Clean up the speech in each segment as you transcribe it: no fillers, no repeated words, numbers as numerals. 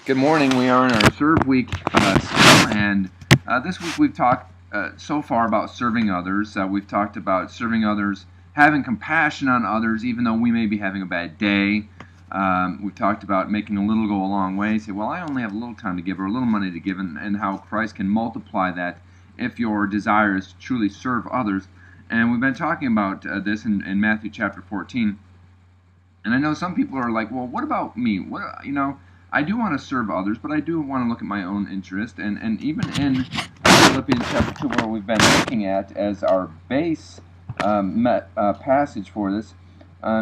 Good morning. We are in our Serve Week still, and this week we've talked so far about serving others. We've talked about serving others, having compassion on others, even though we may be having a bad day. We've talked about making a little go a long way. Say, well, I only have a little time to give or a little money to give, and how Christ can multiply that if your desire is to truly serve others. And we've been talking about this in Matthew chapter 14. And I know some people are like, well, what about me? I do want to serve others, but I do want to look at my own interest. And even in Philippians chapter 2, where we've been looking at as our base passage for this,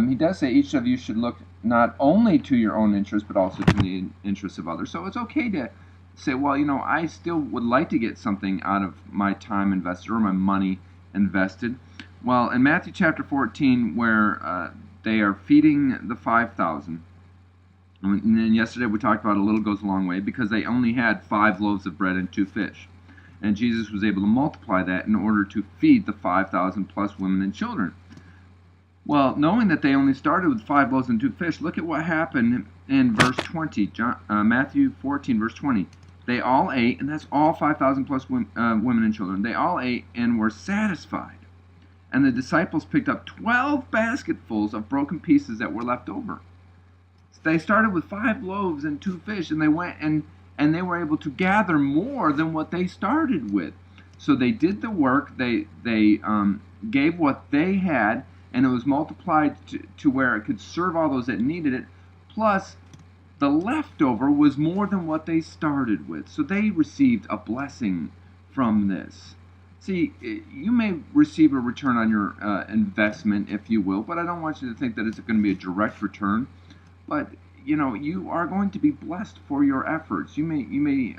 he does say each of you should look not only to your own interest, but also to the interests of others. So it's okay to say, well, I still would like to get something out of my time invested or my money invested. Well, in Matthew chapter 14, where they are feeding the 5,000. And then yesterday we talked about a little goes a long way because they only had 5 loaves of bread and 2 fish. And Jesus was able to multiply that in order to feed the 5,000 plus women and children. Well, knowing that they only started with 5 loaves and 2 fish, look at what happened in verse 20, Matthew 14, verse 20. They all ate, and that's all 5,000 plus women and children. They all ate and were satisfied. And the disciples picked up 12 basketfuls of broken pieces that were left over. So they started with 5 loaves and 2 fish, and they went and they were able to gather more than what they started with. So they did the work, they gave what they had, and it was multiplied to where it could serve all those that needed it. Plus, the leftover was more than what they started with. So they received a blessing from this. See, you may receive a return on your investment, if you will, but I don't want you to think that it's going to be a direct return. But you are going to be blessed for your efforts. You may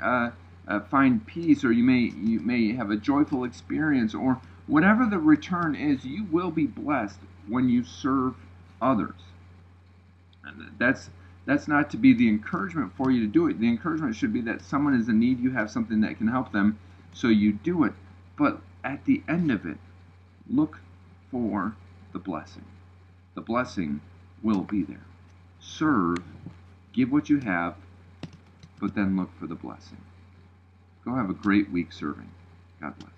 find peace, or you may have a joyful experience, or whatever the return is. You will be blessed when you serve others. And that's not to be the encouragement for you to do it. The encouragement should be that someone is in need. You have something that can help them, so you do it. But at the end of it, look for the blessing. The blessing will be there. Serve, give what you have, but then look for the blessing. Go have a great week serving. God bless.